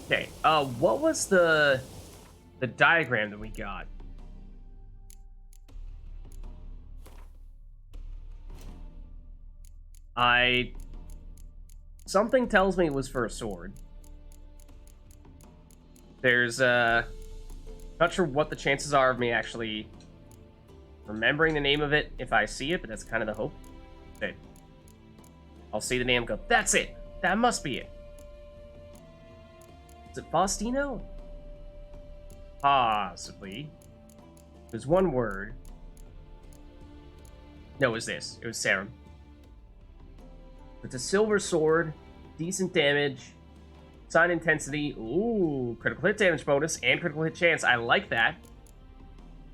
Okay, what was the diagram that we got? Something tells me it was for a sword. There's, not sure what the chances are of me actually remembering the name of it if I see it, but that's kind of the hope. Okay. I'll see the name, go, that's it! That must be it. Is it Faustino? Possibly. There's one word. No, it was this. It was Serum. It's a silver sword, decent damage, sign intensity, ooh, critical hit damage bonus, and critical hit chance. I like that.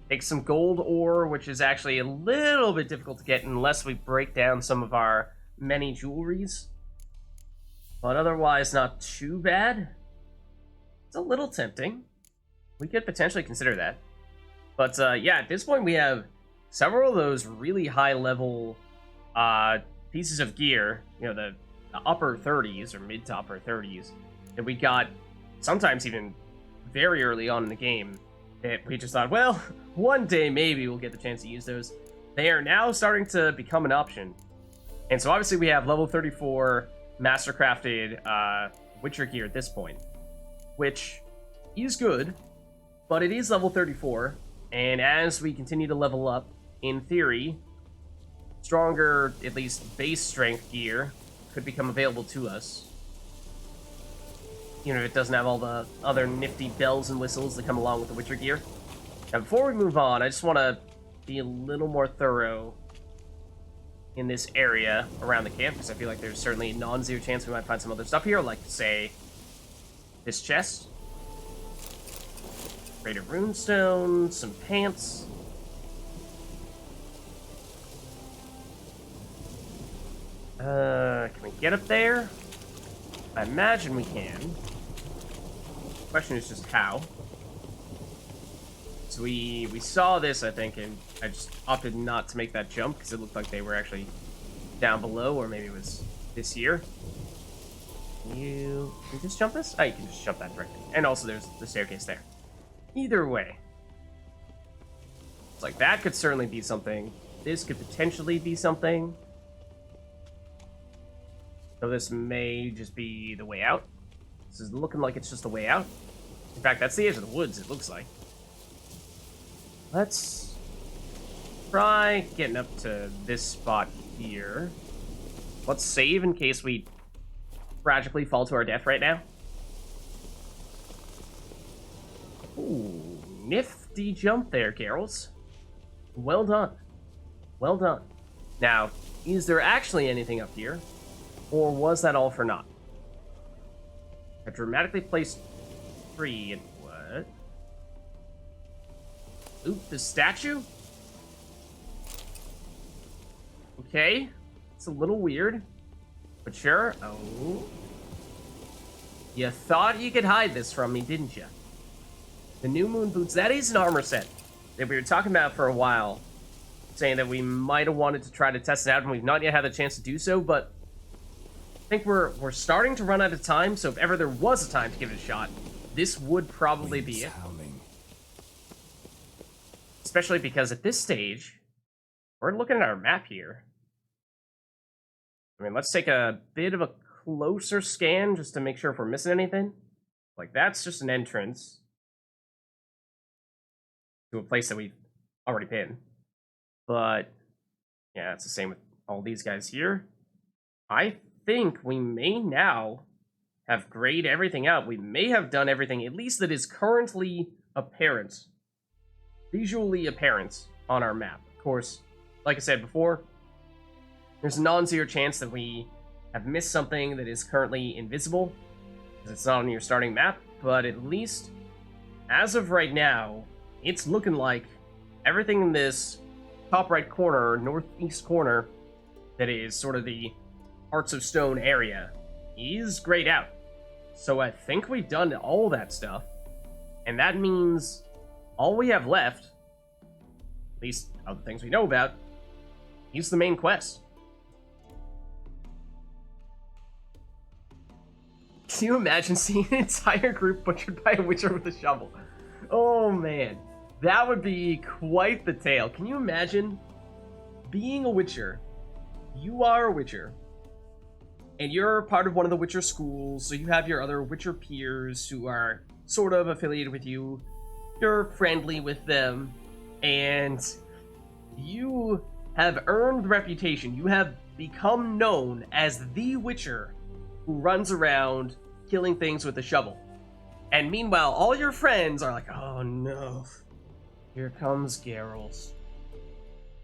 Takes some gold ore, which is actually a little bit difficult to get unless we break down some of our many jewelries. But otherwise, not too bad. It's a little tempting. We could potentially consider that. But yeah, at this point we have several of those really high-level pieces of gear, you know, the upper 30s or mid to upper 30s, that we got sometimes even very early on in the game that we just thought, well, one day maybe we'll get the chance to use those. They are now starting to become an option. And so obviously we have level 34 master-crafted Witcher gear at this point, which is good, but it is level 34, and as we continue to level up, in theory, stronger, at least base strength gear could become available to us. You know, it doesn't have all the other nifty bells and whistles that come along with the Witcher gear. Now, before we move on, I just want to be a little more thorough in this area around the camp, because I feel like there's certainly a non-zero chance we might find some other stuff here, like, say, this chest. Greater runestone, some pants. Can we get up there? I imagine we can. The question is just how. So we saw this, I think, and I just opted not to make that jump because it looked like they were actually down below, or maybe it was this here. Can you just jump this? Oh, you can just jump that directly. And also there's the staircase there. Either way. It's like, that could certainly be something. This could potentially be something. So this may just be the way out. This is looking like it's just the way out. In fact, that's the edge of the woods, it looks like. Let's try getting up to this spot here. Let's save in case we tragically fall to our death right now. Ooh, nifty jump there, Carols. Well done. Well done. Now, is there actually anything up here? Or was that all for naught? A dramatically placed tree and what? Oop, the statue? Okay. It's a little weird. But sure. Oh. You thought you could hide this from me, didn't you? The new moon boots. That is an armor set that we were talking about for a while. Saying that we might have wanted to try to test it out, and we've not yet had the chance to do so, but I think we're starting to run out of time, so if ever there was a time to give it a shot, this would probably be it. Especially because at this stage, we're looking at our map here. I mean, let's take a bit of a closer scan just to make sure if we're missing anything. Like, that's just an entrance to a place that we've already been. But, yeah, it's the same with all these guys here. I think we may now have grayed everything out. We may have done everything, at least that is currently apparent, visually apparent on our map. Of course, like I said before, there's a non-zero chance that we have missed something that is currently invisible, because it's not on your starting map, but at least, as of right now, it's looking like everything in this top right corner, northeast corner, that is sort of the Hearts of Stone area, is grayed out. So I think we've done all that stuff, and that means all we have left, at least of the things we know about, is the main quest. Can you imagine seeing an entire group butchered by a witcher with a shovel? Oh man, that would be quite the tale. Can you imagine being a witcher? You are a witcher, and you're part of one of the witcher schools, so you have your other witcher peers who are sort of affiliated with you. You're friendly with them, and you have earned the reputation. You have become known as the witcher who runs around killing things with a shovel. And meanwhile, all your friends are like, oh no, here comes Geralt.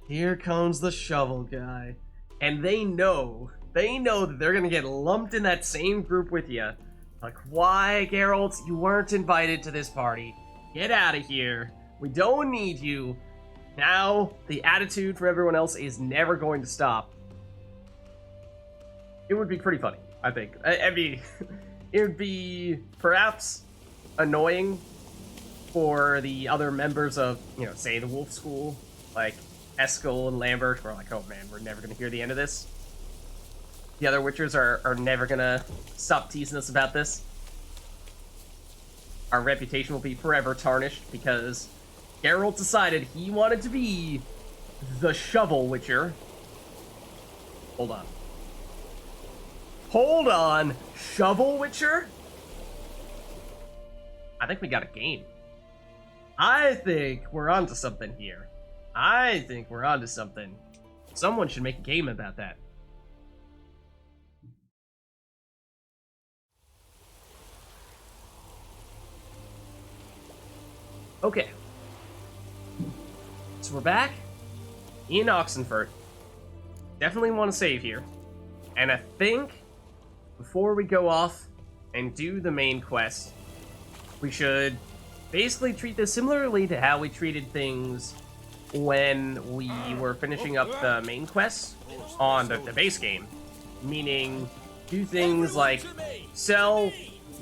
Here comes the shovel guy. And they know that they're gonna get lumped in that same group with you. Like, why, Geralt? You weren't invited to this party. Get out of here. We don't need you. Now, the attitude for everyone else is never going to stop. It would be pretty funny, I think. I mean, it would be perhaps annoying for the other members of, say the Wolf School, like Eskel and Lambert, who are like, oh man, we're never going to hear the end of this. The other Witchers are never going to stop teasing us about this. Our reputation will be forever tarnished because Geralt decided he wanted to be the Shovel Witcher. Hold on. Hold on, Shovel Witcher? I think we got a game. I think we're onto something here. I think we're onto something. Someone should make a game about that. Okay. So we're back in Oxenfurt. Definitely want to save here. And I think before we go off and do the main quest, we should basically treat this similarly to how we treated things when we were finishing up the main quests on the base game. Meaning, do things like sell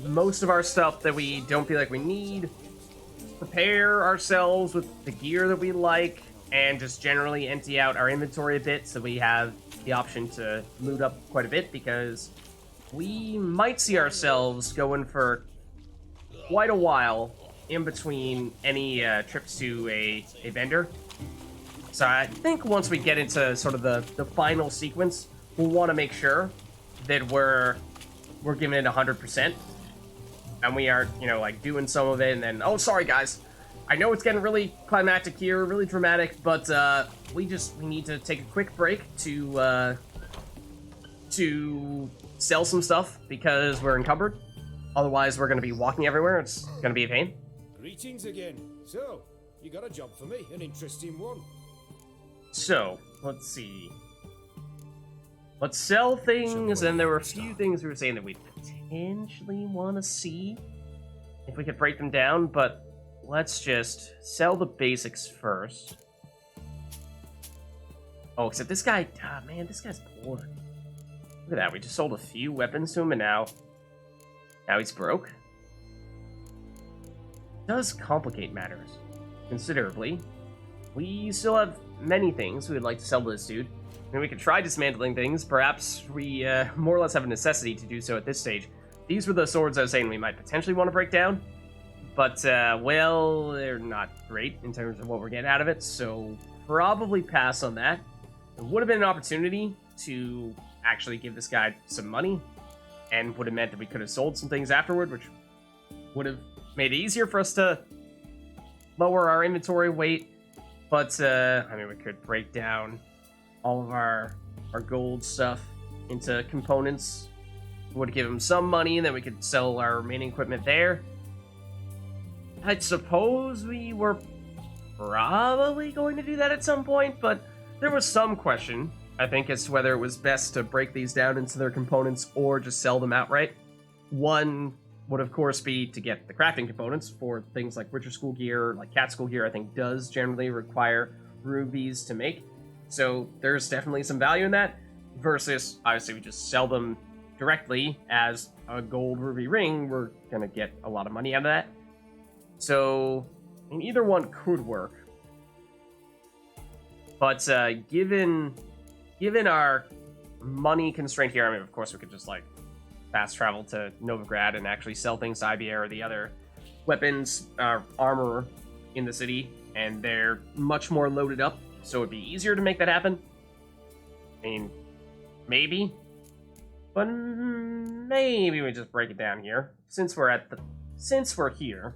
most of our stuff that we don't feel like we need, prepare ourselves with the gear that we like, and just generally empty out our inventory a bit so we have the option to loot up quite a bit, because we might see ourselves going for quite a while in between any trips to a vendor. So I think once we get into sort of the final sequence, we'll want to make sure that we're giving it 100%. And we are, like doing some of it, and then, oh, sorry guys, I know it's getting really climactic here, really dramatic, but we need to take a quick break to sell some stuff because we're encumbered. Otherwise, we're going to be walking everywhere. It's going to be a pain. Greetings again. So, you got a job for me, an interesting one. So, let's see. Let's sell things, and there were a few things we were saying that we potentially want to see if we could break them down, but let's just sell the basics first. Oh, except this guy, man, this guy's poor. Look at that, we just sold a few weapons to him, and now he's broke. It does complicate matters considerably. We still have many things we would like to sell to this dude. I mean, we could try dismantling things. Perhaps we more or less have a necessity to do so at this stage. These were the swords I was saying we might potentially want to break down. But, well, they're not great in terms of what we're getting out of it, so probably pass on that. It would have been an opportunity to actually give this guy some money, and would have meant that we could have sold some things afterward, which would have made it easier for us to lower our inventory weight. But, I mean, we could break down all of our gold stuff into components. Would give him some money, and then we could sell our remaining equipment there. I suppose we were probably going to do that at some point, but there was some question, I think, as to whether it was best to break these down into their components or just sell them outright. One would, of course, be to get the crafting components for things like Witcher School gear, like Cat School gear, I think does generally require rubies to make. So there's definitely some value in that, versus, obviously, we just sell them directly as a gold ruby ring. We're going to get a lot of money out of that. So, I mean, either one could work. But given our money constraint here, I mean, of course, we could just, like, fast travel to Novigrad and actually sell things to IBA or the other weapons, armor in the city, and they're much more loaded up, so it'd be easier to make that happen. I mean, maybe, but maybe we just break it down here since we're here.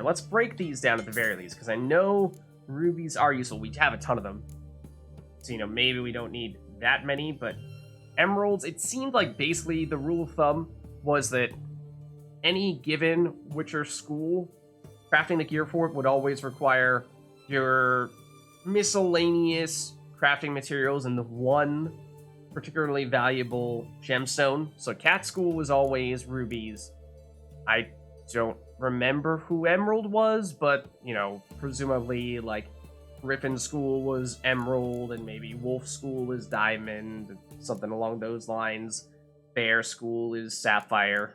Let's break these down at the very least, because I know rubies are useful. We have a ton of them, so maybe we don't need that many. But emeralds, it seemed like basically the rule of thumb was that any given Witcher school, crafting the gear for it would always require your miscellaneous crafting materials and the one particularly valuable gemstone. So Cat School was always rubies. I don't remember who Emerald was, but, presumably, like, Griffin School was Emerald, and maybe Wolf School is Diamond, something along those lines. Bear School is Sapphire.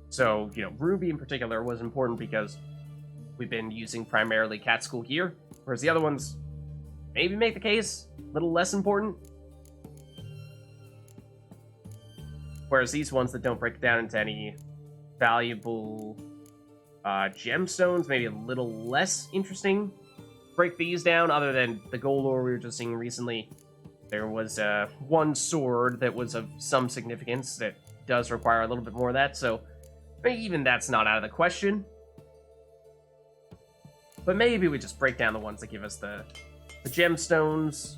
So, Ruby in particular was important because we've been using primarily Cat School gear, whereas the other ones maybe make the case a little less important. Whereas these ones that don't break down into any valuable gemstones, maybe a little less interesting. Break these down, other than the gold ore we were just seeing recently. There was one sword that was of some significance that does require a little bit more of that, so maybe even that's not out of the question. But maybe we just break down the ones that give us the gemstones,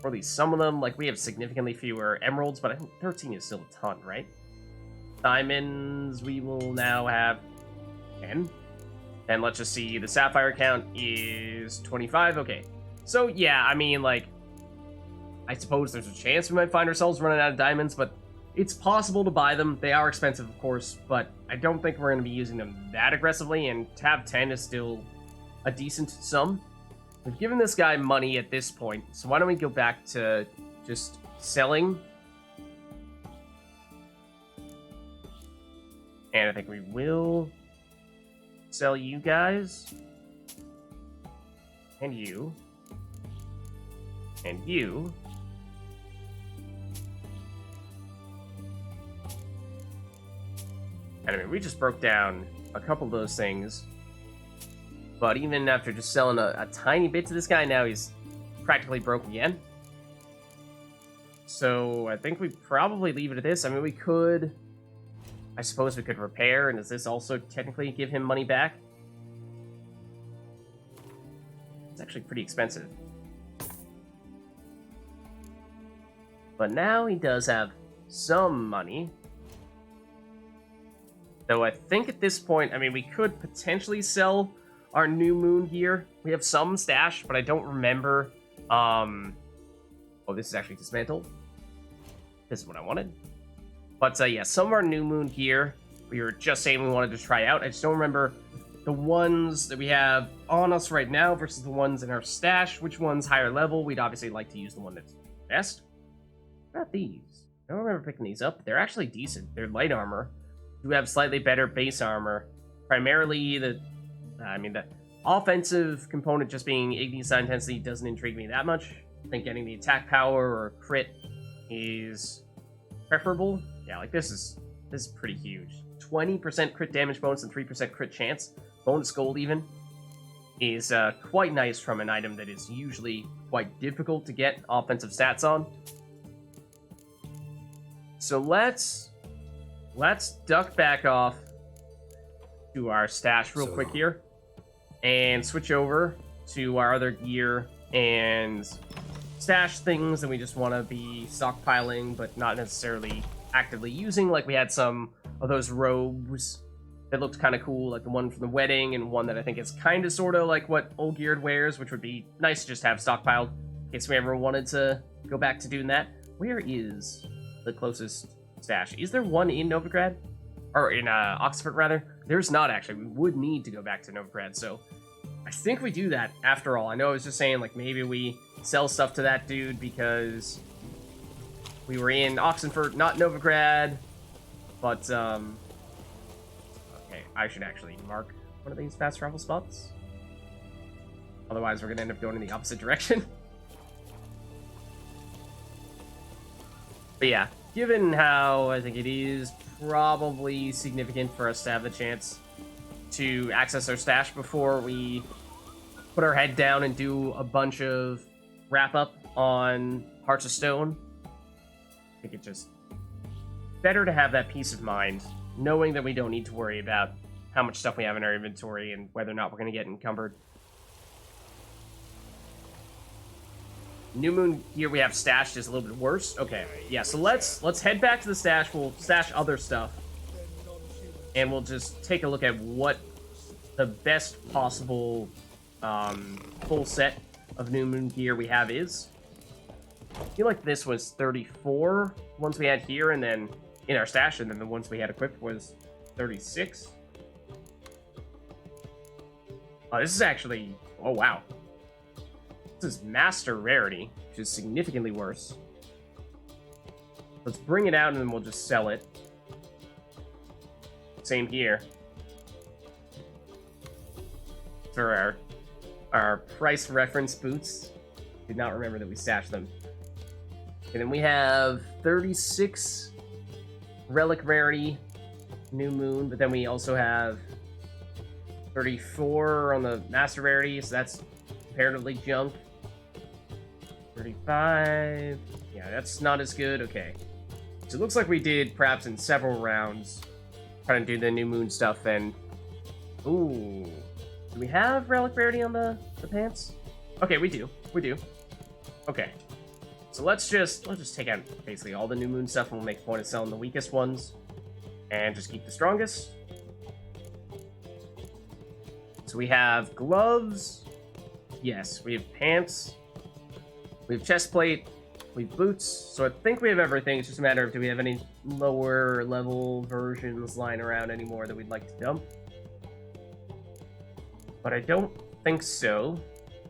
or at least some of them. Like, we have significantly fewer emeralds, but I think 13 is still a ton, right? Diamonds, we will now have 10. And let's just see, the sapphire count is 25. Okay. So, yeah, I mean, like, I suppose there's a chance we might find ourselves running out of diamonds, but it's possible to buy them. They are expensive, of course, but I don't think we're going to be using them that aggressively, and to have 10 is still a decent sum. We've given this guy money at this point, so why don't we go back to just selling? And I think we will sell you guys. And you. And you. And I mean, we just broke down a couple of those things. But even after just selling a tiny bit to this guy, now he's practically broke again. So I think we probably leave it at this. I mean, we could... I suppose we could repair, and does this also technically give him money back? It's actually pretty expensive. But now he does have some money. Though I think at this point, I mean, we could potentially sell our new moon gear. We have some stash, but I don't remember. Oh, this is actually dismantled. This is what I wanted. But yeah, some of our new moon gear, we were just saying we wanted to try out. I just don't remember the ones that we have on us right now versus the ones in our stash. Which one's higher level? We'd obviously like to use the one that's best. What about these? I don't remember picking these up. They're actually decent. They're light armor. Do have slightly better base armor. Primarily the offensive component just being Ignis intensity doesn't intrigue me that much. I think getting the attack power or crit is preferable. Yeah, like this is pretty huge. 20% crit damage bonus and 3% crit chance. Bonus gold even is quite nice from an item that is usually quite difficult to get offensive stats on. So let's duck back off to our stash real quick here and switch over to our other gear and stash things that we just want to be stockpiling but not necessarily actively using. Like we had some of those robes that looked kind of cool, like the one from the wedding, and one that I think is kind of sort of like what Olgierd wears, which would be nice to just have stockpiled in case we ever wanted to go back to doing that. Where is the closest stash? Is there one in Novigrad? Or in Oxford, rather? There's not, actually. We would need to go back to Novigrad, so I think we do that after all. I know I was just saying, like, maybe we sell stuff to that dude because we were in Oxenford, not Novigrad, but, okay, I should actually mark one of these fast travel spots. Otherwise, we're gonna end up going in the opposite direction. But yeah, given how I think it is probably significant for us to have the chance to access our stash before we put our head down and do a bunch of wrap up on Hearts of Stone, I think it's just better to have that peace of mind, knowing that we don't need to worry about how much stuff we have in our inventory and whether or not we're going to get encumbered. New Moon gear we have stashed is a little bit worse. Okay, yeah, so let's head back to the stash. We'll stash other stuff. And we'll just take a look at what the best possible full set of New Moon gear we have is. I feel like this was 34 ones we had here, and then in our stash, and then the ones we had equipped was 36. Oh, this is actually... Oh, wow. This is Master Rarity, which is significantly worse. Let's bring it out, and then we'll just sell it. Same here. For our price reference boots. Did not remember that we stashed them. And then we have 36 Relic Rarity New Moon, but then we also have 34 on the Master Rarity, so that's comparatively junk. 35. Yeah, that's not as good. Okay. So it looks like we did, perhaps in several rounds, trying to do the New Moon stuff, and... Ooh. Do we have Relic Rarity on the pants? Okay, we do. We do. Okay. So let's just take out basically all the New Moon stuff, and we'll make a point of selling the weakest ones. And just keep the strongest. So we have gloves. Yes, we have pants. We have chest plate. We have boots. So I think we have everything. It's just a matter of, do we have any lower level versions lying around anymore that we'd like to dump? But I don't think so.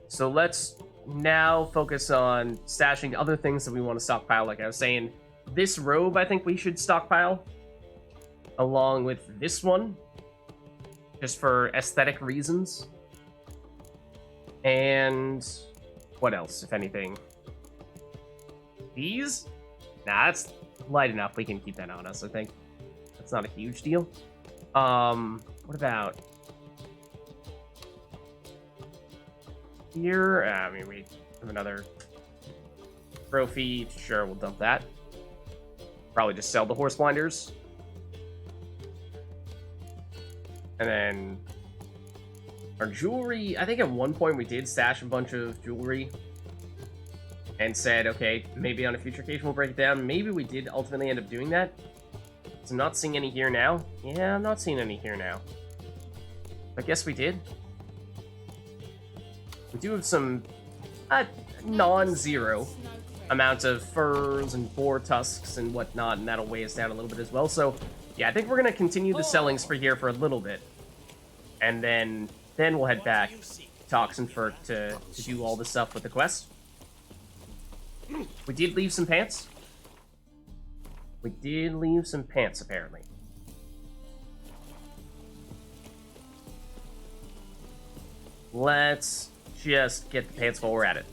So let's now focus on stashing other things that we want to stockpile. Like I was saying, this robe I think we should stockpile, along with this one, just for aesthetic reasons. And what else, if anything? These? Nah, that's light enough. We can keep that on us, I think. That's not a huge deal. What about here? I mean, we have another trophy. Sure, we'll dump that. Probably just sell the horse blinders. And then our jewelry, I think at one point we did stash a bunch of jewelry and said, okay, maybe on a future occasion we'll break it down. Maybe we did ultimately end up doing that. So I'm not seeing any here now. Yeah, I'm not seeing any here now. I guess we did. We do have some non-zero amount of furs and boar tusks and whatnot, and that'll weigh us down a little bit as well. So yeah, I think we're going to continue the selling spree here for a little bit. And then we'll head back to Oxenfurt to do all the stuff with the quest. We did leave some pants. We did leave some pants, apparently. Let's just get the pants while we're at it.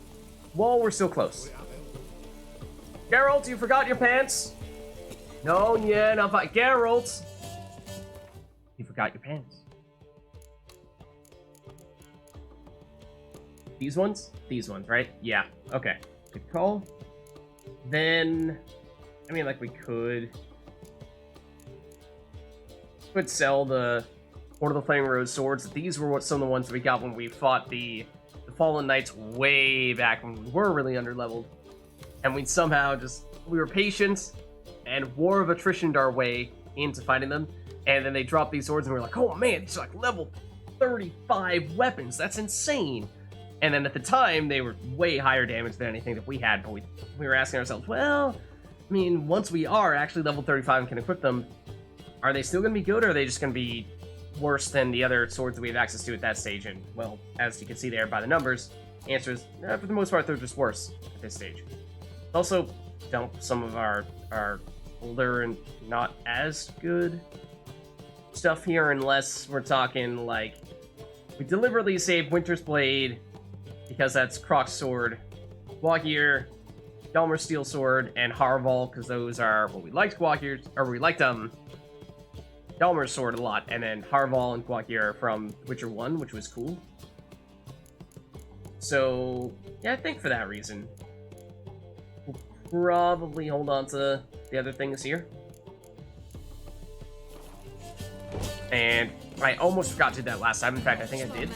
While we're still close. Geralt, you forgot your pants? No, yeah, not fine. Geralt! You forgot your pants. These ones? These ones, right? Yeah, okay. Good call. Then, I mean, like, we could sell the Lord of the Flaming Rose swords. These were some of the ones that we got when we fought the Fallen Knights way back when we were really underleveled. And we somehow we were patient and war of attritioned our way into finding them. And then they dropped these swords and we were like, oh man, these are like level 35 weapons. That's insane. And then at the time, they were way higher damage than anything that we had, but we were asking ourselves, well, I mean, once we are actually level 35 and can equip them, are they still going to be good, or are they just going to be worse than the other swords that we have access to at that stage? And, well, as you can see there by the numbers, the answer is, for the most part, they're just worse at this stage. Also, dump some of our older and not as good stuff here, unless we're talking, like, we deliberately saved Winter's Blade, because that's Croc's sword, Claw Gear, Delmer's Steel Sword, and Harval, because those are, well, we liked Guakir, or we liked, Delmer's Sword a lot, and then Harval and Guakir are from Witcher 1, which was cool. So, yeah, I think for that reason, we'll probably hold on to the other things here. And I almost forgot to do that last time. In fact, I think I did.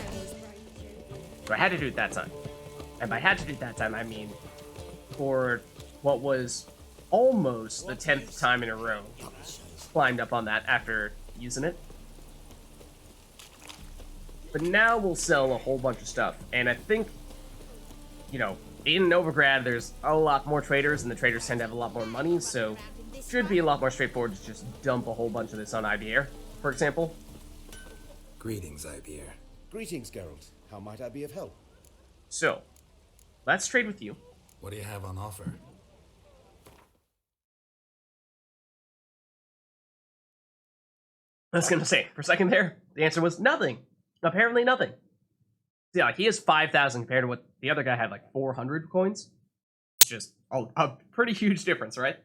So I had to do it that time. And by had to do it that time, I mean for what was almost the 10th time in a row, climbed up on that after using it. But now we'll sell a whole bunch of stuff. And I think, you know, in Novigrad, there's a lot more traders, and the traders tend to have a lot more money, so it should be a lot more straightforward to just dump a whole bunch of this on Ibier, for example. Greetings, Ibier. Greetings, Geralt. How might I be of help? So, let's trade with you. What do you have on offer? I was gonna say, for a second there, the answer was nothing. Apparently nothing. Yeah, he has 5,000 compared to what the other guy had, like 400 coins. It's just a pretty huge difference, right?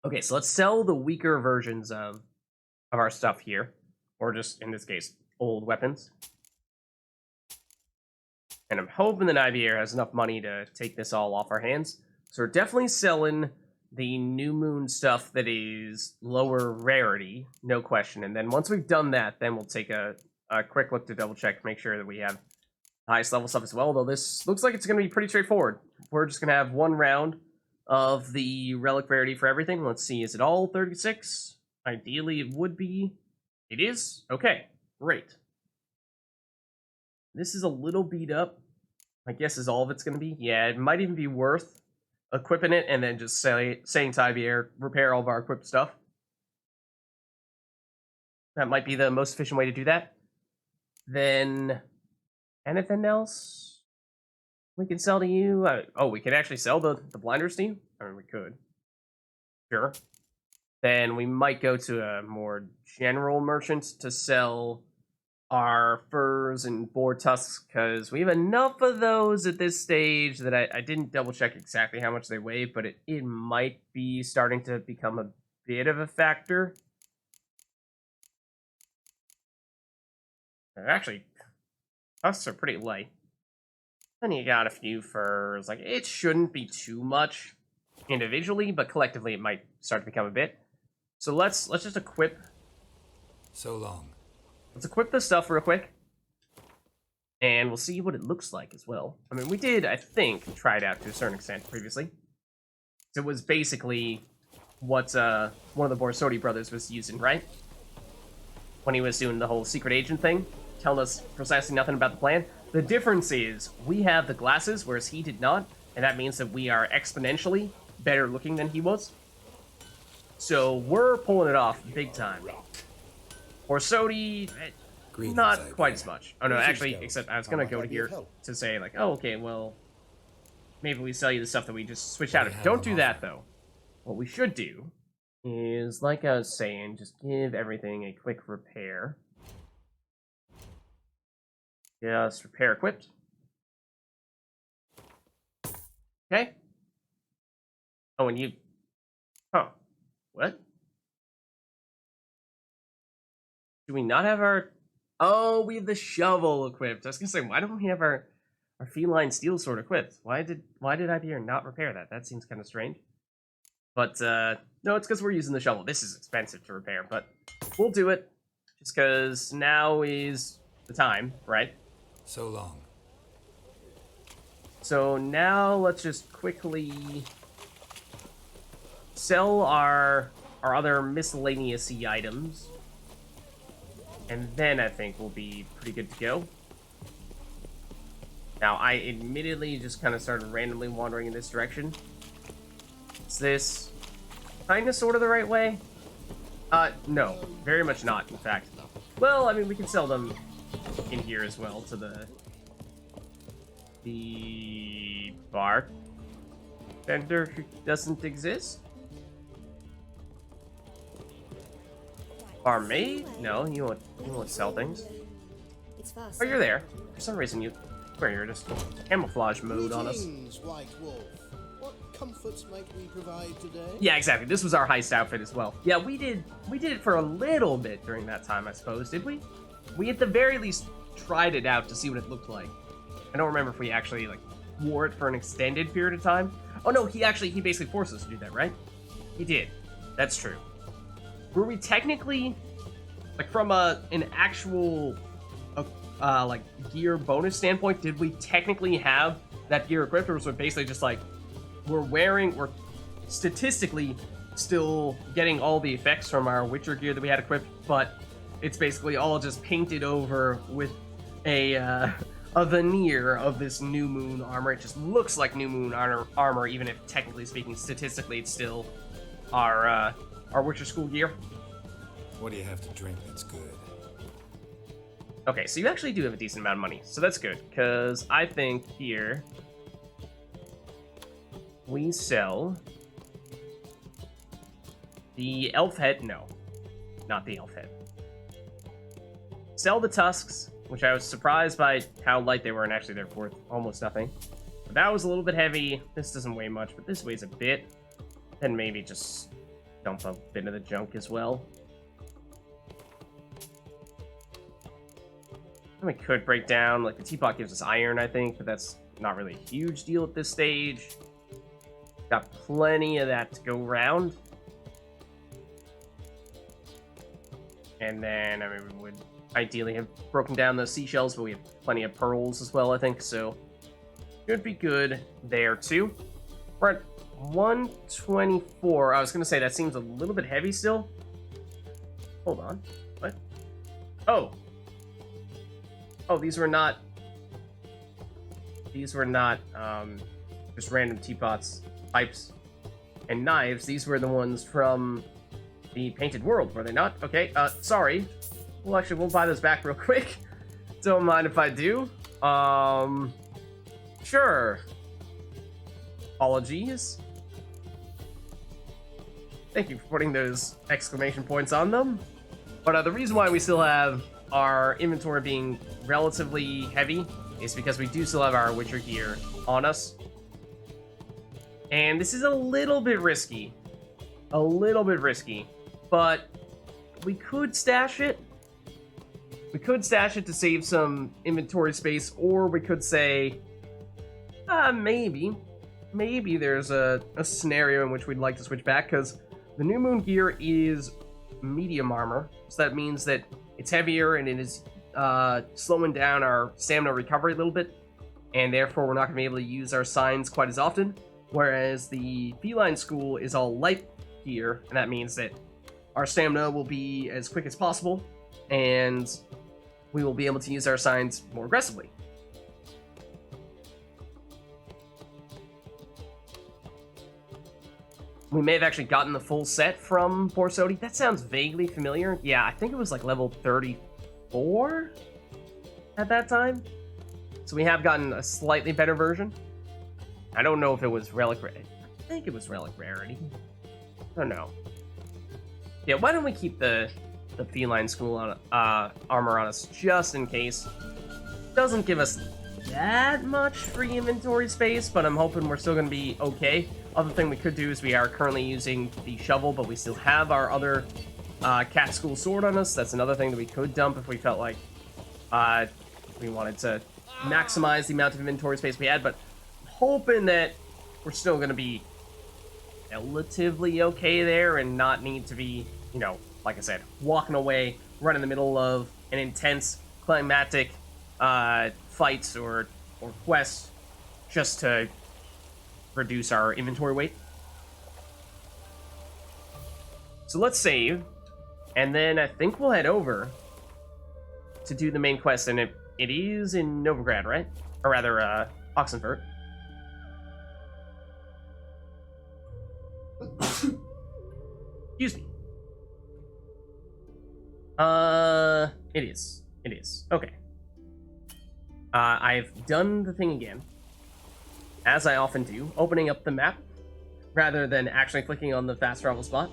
Okay, so let's sell the weaker versions of our stuff here. Or just, in this case, old weapons. And I'm hoping that Ibier has enough money to take this all off our hands. So we're definitely selling the New Moon stuff that is lower rarity, no question. And then once we've done that, then we'll take a quick look to double check, make sure that we have the highest level stuff as well. Though this looks like it's going to be pretty straightforward. We're just going to have one round of the relic rarity for everything. Let's see, is it all 36? Ideally, it would be. It is? Okay, great. This is a little beat up, I guess is all of it's going to be. Yeah, it might even be worth equipping it and then just saying to Ibier, repair all of our equipped stuff. That might be the most efficient way to do that. Then, anything else we can sell to you? Oh, we can actually sell the blinders to you? I mean, we could. Sure. Then we might go to a more general merchant to sell our furs and boar tusks, because we have enough of those at this stage that I didn't double check exactly how much they weigh, but it might be starting to become a bit of a factor. Actually, tusks are pretty light. Then you got a few furs. Like, it shouldn't be too much individually, but collectively it might start to become a bit. So let's just equip. So long. Let's equip this stuff real quick. And we'll see what it looks like as well. I mean, we did, I think, try it out to a certain extent previously. It was basically what one of the Borsodi brothers was using, right? When he was doing the whole secret agent thing, telling us precisely nothing about the plan. The difference is, we have the glasses, whereas he did not, and that means that we are exponentially better looking than he was. So we're pulling it off big time. Borsodi, not quite as much. Oh no, actually, except I was gonna go to here to say like, oh okay, well, maybe we sell you the stuff that we just switched out of. Don't do that though. What we should do is, like I was saying, just give everything a quick repair. Just repair equipped. Okay. Oh, and you... Huh. What? Do we not have our... Oh, we have the shovel equipped. I was gonna say, why don't we have our feline steel sword equipped? Why did Ibier not repair that? That seems kind of strange. But, no, it's because we're using the shovel. This is expensive to repair, but we'll do it. Just because now is the time, right? So long. So now let's just quickly sell our other miscellaneous-y items. And then I think we'll be pretty good to go. Now, I admittedly just kind of started randomly wandering in this direction. Is this kind of sort of the right way? No. Very much not, in fact. Well, I mean, we can sell them in here as well to the bartender who doesn't exist? Barmaid? No, you won't sell things. Oh, you're there. For some reason, you Where you're just camouflage mode on us. Greetings, White Wolf. What comforts might we provide today? Yeah, exactly. This was our heist outfit as well. Yeah, we did it for a little bit during that time, I suppose, did we? We at the very least tried it out to see what it looked like. I don't remember if we actually like wore it for an extended period of time. Oh no, he basically forced us to do that, right? He did. That's true. Were we technically like from an actual like gear bonus standpoint, did we technically have that gear equipped, or was it basically just like we're statistically still getting all the effects from our Witcher gear that we had equipped, but it's basically all just painted over with a veneer of this New Moon armor. It just looks like New Moon armor, even if technically speaking, statistically, it's still our Witcher school gear. What do you have to drink that's good? Okay, so you actually do have a decent amount of money, so that's good, because I think here we sell the elf head. No, not the elf head. Sell the tusks, which I was surprised by how light they were, and actually they're worth almost nothing. But that was a little bit heavy. This doesn't weigh much, but this weighs a bit. Then maybe just dump a bit of the junk as well. We could break down, like the teapot gives us iron, I think, but that's not really a huge deal at this stage. Got plenty of that to go around. And then, I mean, we would ideally have broken down those seashells, but we have plenty of pearls as well, I think, so should be good there too. We're at 124. I was gonna say that seems a little bit heavy still. Hold on. What? Oh, these were not just random teapots, pipes, and knives. These were the ones from the Painted World, were they not? Okay, sorry. Well, actually, we'll buy those back real quick. Don't mind if I do. Sure. Apologies. Thank you for putting those exclamation points on them. But the reason why we still have our inventory being relatively heavy is because we do still have our Witcher gear on us. And this is a little bit risky. But we could stash it. We could stash it to save some inventory space, or we could say, maybe there's a scenario in which we'd like to switch back, because the New Moon gear is medium armor, so that means that it's heavier and it is slowing down our stamina recovery a little bit, and therefore we're not going to be able to use our signs quite as often, whereas the feline school is all light gear, and that means that our stamina will be as quick as possible, and we will be able to use our signs more aggressively. We may have actually gotten the full set from Borsodi. That sounds vaguely familiar. Yeah, I think it was like level 34 at that time. So we have gotten a slightly better version. I don't know if it was Relic Rarity. I think it was Relic Rarity. I don't know. Yeah, why don't we keep the feline school on, armor on us just in case. Doesn't give us that much free inventory space, but I'm hoping we're still going to be okay. Other thing we could do is we are currently using the shovel, but we still have our other cat school sword on us. That's another thing that we could dump if we felt like we wanted to maximize the amount of inventory space we had, but I'm hoping that we're still going to be relatively okay there and not need to be, you know, like I said, walking away right in the middle of an intense climatic fight or quest just to reduce our inventory weight. So let's save, and then I think we'll head over to do the main quest, and it is in Novigrad, right? Or rather, Oxenfurt. Excuse me. It is. Okay. I've done the thing again, as I often do, opening up the map rather than actually clicking on the fast travel spot,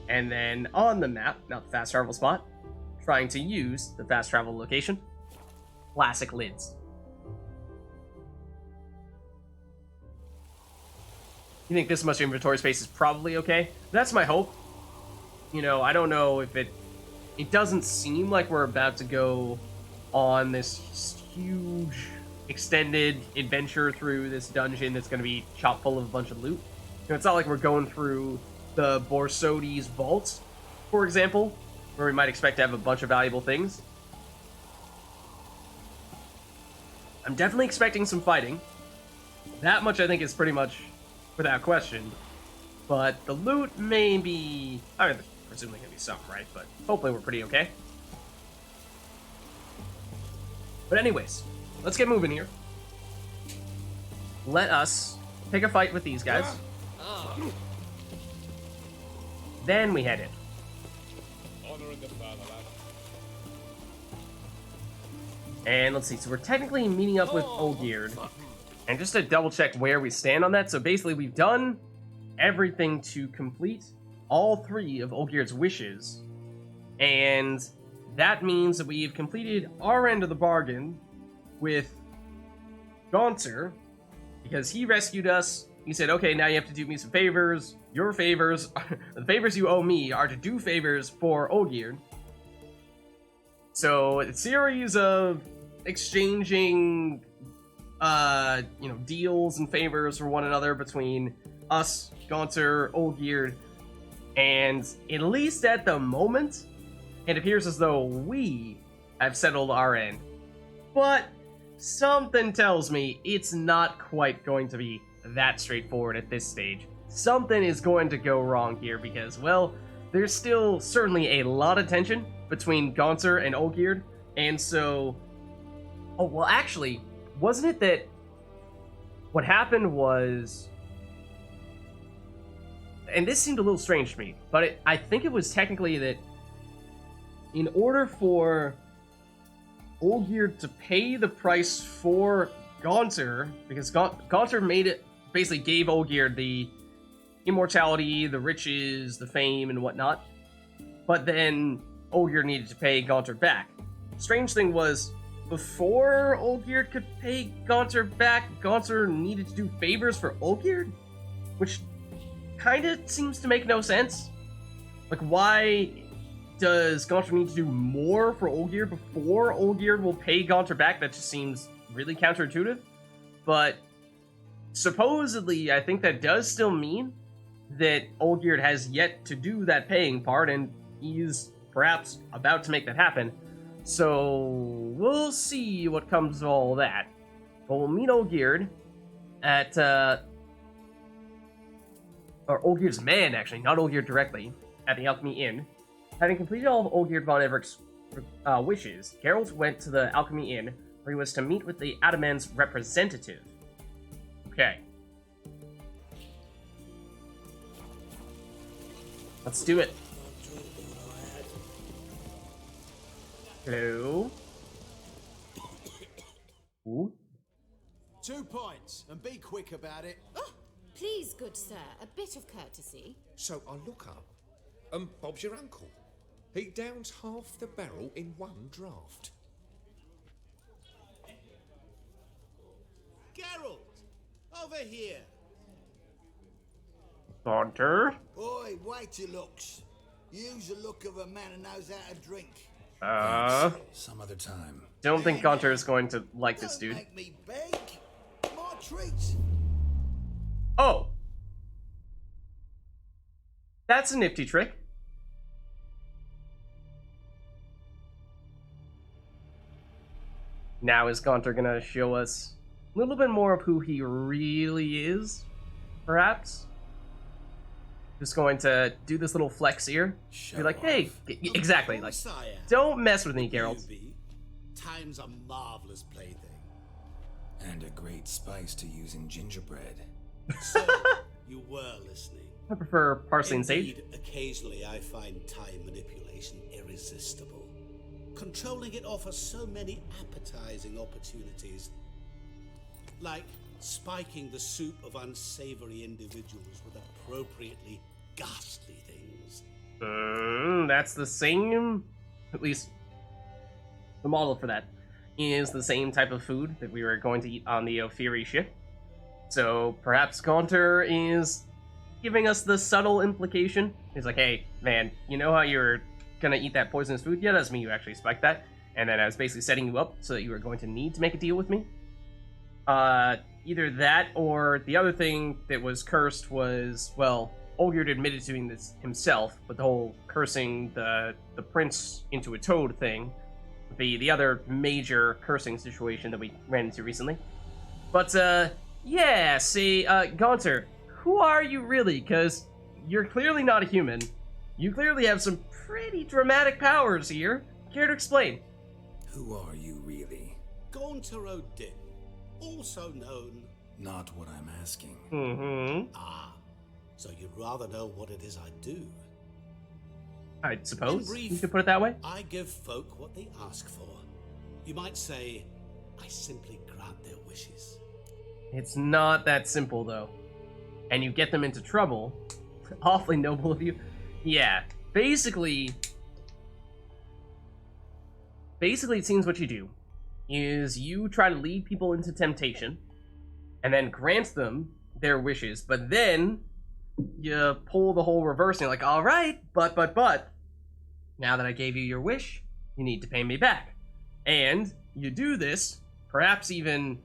and then on the map, not the fast travel spot, trying to use the fast travel location. Classic lids. You think this much inventory space is probably okay? That's my hope. You know, I don't know if it doesn't seem like we're about to go on this huge extended adventure through this dungeon that's going to be chock full of a bunch of loot. You know, it's not like we're going through the Borsodi's vault, for example, where we might expect to have a bunch of valuable things. I'm definitely expecting some fighting. That much I think is pretty much without question. But the loot may be... I mean, presumably going to be some, right? But hopefully we're pretty okay. But anyways, let's get moving here. Let us pick a fight with these guys. Then we head in. And let's see, so we're technically meeting up with Olgierd. And just to double check where we stand on that, so basically we've done everything to complete all 3 of Olgierd's wishes. And that means that we've completed our end of the bargain with Gaunter, because he rescued us. He said, okay, now you have to do me some favors. Your favors, the favors you owe me are to do favors for Olgierd. So, a series of exchanging, deals and favors for one another between us, Gaunter, Olgierd, and at least at the moment, it appears as though we have settled our end. But something tells me it's not quite going to be that straightforward at this stage. Something is going to go wrong here because, well, there's still certainly a lot of tension between Gaunter and Olgierd, and so... Oh, well, actually, wasn't it that what happened was... And this seemed a little strange to me, but I think it was technically that in order for Olgierd to pay the price for Gaunter, because Gaunter made it, basically gave Olgierd the immortality, the riches, the fame, and whatnot, but then Olgierd needed to pay Gaunter back. Strange thing was, before Olgierd could pay Gaunter back, Gaunter needed to do favors for Olgierd, which kind of seems to make no sense. Like, why does Gaunter need to do more for Olgierd before Olgierd will pay Gaunter back? That just seems really counterintuitive. But supposedly, I think that does still mean that Olgierd has yet to do that paying part, and he's perhaps about to make that happen. So we'll see what comes of all that. But we'll meet Olgierd at, or Olgierd's man, actually, not Olgierd directly, at the Alchemy Inn. Having completed all of Olgierd von Everett's wishes, Geralt went to the Alchemy Inn, where he was to meet with the Adamant's representative. Okay. Let's do it. Hello? Ooh. 2 points, and be quick about it. Oh, please, good sir, a bit of courtesy. So I look up, and Bob's your uncle. He downs half the barrel in one draft. Geralt, over here. Gaunter? Oi, wait your looks. Use the look of a man who knows how to drink. Some other time. Don't think Gaunter is going to like this dude. Don't make me beg. My treat. Oh! That's a nifty trick. Now is Gaunter gonna show us a little bit more of who he really is? Perhaps? Just going to do this little flex here. Be like, hey, exactly, like, Sire. don't mess with me, Geralt. Newbie, time's a marvelous plaything. And a great spice to use in gingerbread. So, you were listening. I prefer parsley and sage. Indeed, occasionally I find time manipulation irresistible. Controlling it offers so many appetizing opportunities. Like spiking the soup of unsavory individuals with appropriately ghastly things. That's the same, at least the model for that is the same type of food that we were going to eat on the Ophiri ship. So perhaps Gaunter is giving us the subtle implication. He's like, hey, man, you know how you're gonna eat that poisonous food? Yeah, that's me. You actually spiked that. And then I was basically setting you up so that you were going to need to make a deal with me. Either that or the other thing that was cursed was, well, Olgierd admitted to doing this himself, but the whole cursing the prince into a toad thing, the other major cursing situation that we ran into recently. But, yeah, see, Gaunter, who are you really? Because you're clearly not a human. You clearly have some pretty dramatic powers here. Care to explain? Who are you really? Gaunter O'Din, also known... Not what I'm asking. Mm-hmm. Ah, so you'd rather know what it is I do. I In suppose brief, you could put it that way. I give folk what they ask for. You might say, I simply grant their wishes. It's not that simple, though. And you get them into trouble. Awfully noble of you. Yeah, basically, it seems what you do is you try to lead people into temptation and then grant them their wishes, but then you pull the whole reverse and you're like, all right, but, now that I gave you your wish, you need to pay me back. And you do this, perhaps even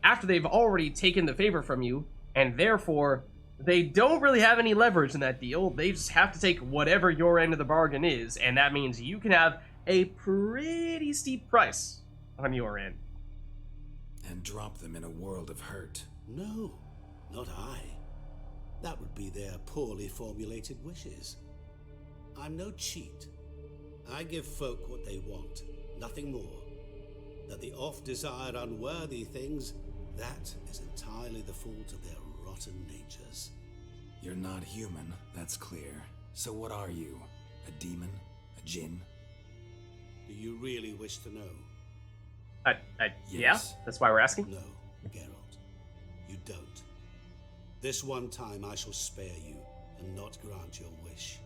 after they've already taken the favor from you, and therefore they don't really have any leverage in that deal. They just have to take whatever your end of the bargain is, and that means you can have a pretty steep price on your end. And drop them in a world of hurt. No, not I. That would be their poorly formulated wishes. I'm no cheat. I give folk what they want, nothing more. That the oft-desired unworthy things, that is entirely the fault of their rotten natures. You're not human, that's clear. So what are you? A demon? A djinn? Do you really wish to know? Yeah, Yes. that's why we're asking. No, Geralt. You don't. This one time I shall spare you and not grant your wish.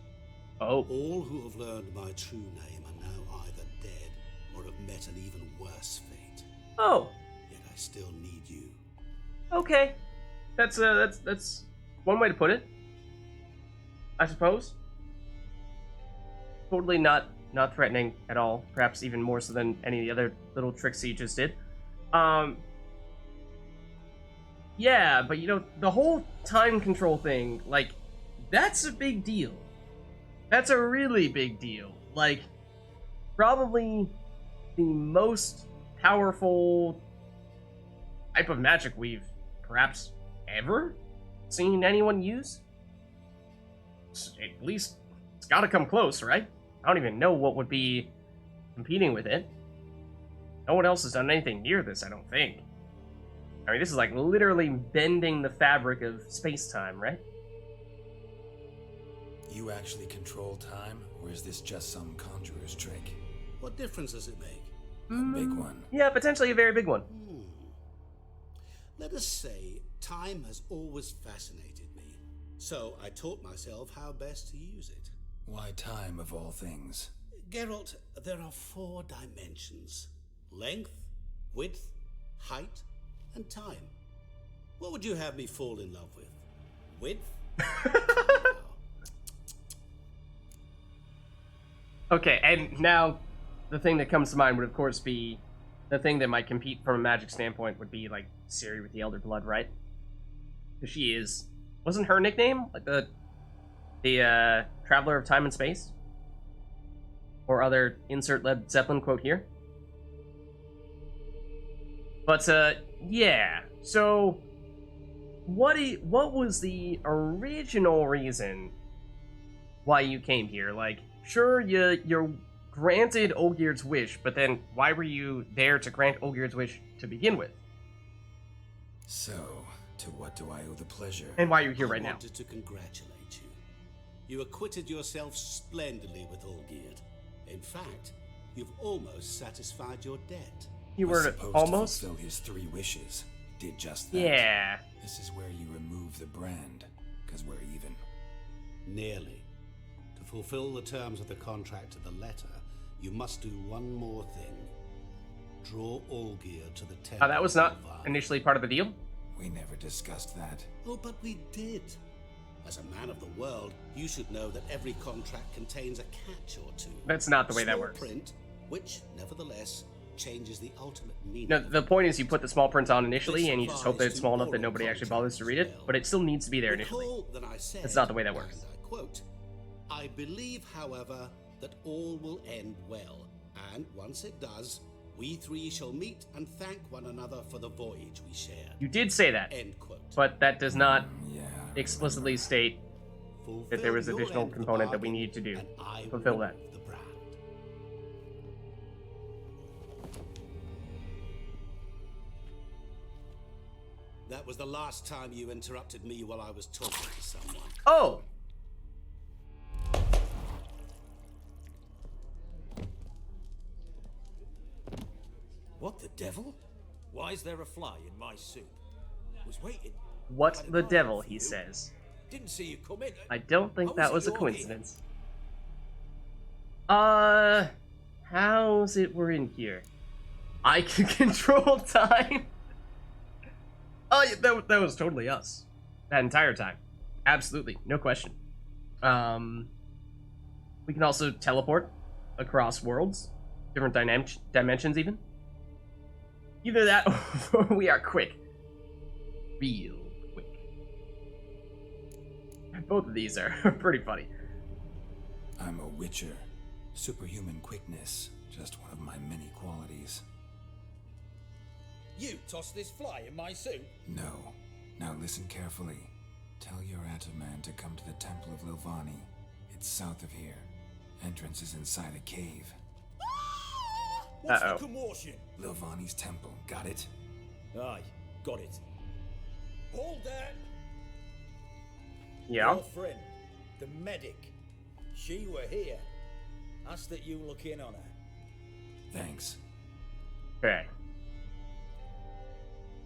Oh, All who have learned my true name are now either dead or have met an even worse fate. oh, Yet I still need you. okay. That's one way to put it, I suppose. Totally not threatening at all. Perhaps even more so than any of the other little tricks he just did. Yeah, but you know, the whole time control thing, like, that's a big deal. That's a really big deal. Like, probably the most powerful type of magic we've perhaps ever seen anyone use. At least it's gotta come close, right? I don't even know what would be competing with it. No one else has done anything near this, I don't think. I mean, this is like literally bending the fabric of space-time, right? You actually control time, or is this just some conjurer's trick? What difference does it make? A big one. Yeah, potentially a very big one. Let us say time has always fascinated me. So I taught myself how best to use it. Why time of all things? Geralt, there are 4 dimensions. Length, width, height, and time. What would you have me fall in love with? Width? Okay, and now the thing that comes to mind would of course be the thing that might compete from a magic standpoint would be like Ciri with the Elder Blood, right? Because she is, wasn't her nickname like the Traveler of Time and Space? Or other insert Led Zeppelin quote here. But yeah. So what was the original reason why you came here? Like, sure, you're granted Olgierd's wish, but then why were you there to grant Olgierd's wish to begin with? So, to what do I owe the pleasure? And why are you here right I now? wanted to congratulate you. You acquitted yourself splendidly with Olgierd. In fact, you've almost satisfied your debt. You Was were supposed almost? to fulfill his 3 wishes. Did just that. Yeah. This is where you remove the brand, because we're even. Nearly. To fulfill the terms of the contract to the letter, you must do one more thing. Draw Olgierd to the temple. That was not of Var. initially part of the deal? We never discussed that. Oh, but we did. As a man of the world, you should know that every contract contains a catch or two. That's not the way that Small works. print, which, nevertheless, changes the ultimate meaning. No, the point is you put the small print on initially, and you just hope that it's small enough that nobody actually bothers to read it, but it still needs to be there initially. That's not the way that works. And I quote, I believe, however, that all will end well, and once it does, we three shall meet and thank one another for the voyage we shared. You did say that, End quote. but that does not Yeah. explicitly state that there was an Fulfill your additional end of the component that we bargain, need to do. and I will Fulfill that. remove the brand. That was the last time you interrupted me while I was talking to someone. Oh! What the devil? Why is there a fly in my soup? Was waiting. What Had an the eye devil, for he you. says. Didn't see you come in. I don't think How that is was it a you're here? coincidence. How's it we're in here? I can control time. Oh, yeah, that was totally us. That entire time. Absolutely, no question. We can also teleport across worlds, different dimensions even. Either that or we are quick. Real quick. Both of these are pretty funny. I'm a witcher. Superhuman quickness, just one of my many qualities. You tossed this fly in my soup? No. Now listen carefully. Tell your Ataman to come to the Temple of Lilvani. It's south of here. Entrance is inside a cave. What's Uh-oh. the commotion? Lilvani's temple, got it? Aye, got it. Hold that! Yeah. Your friend, the medic. She were here. Ask that you look in on her. Thanks. Okay.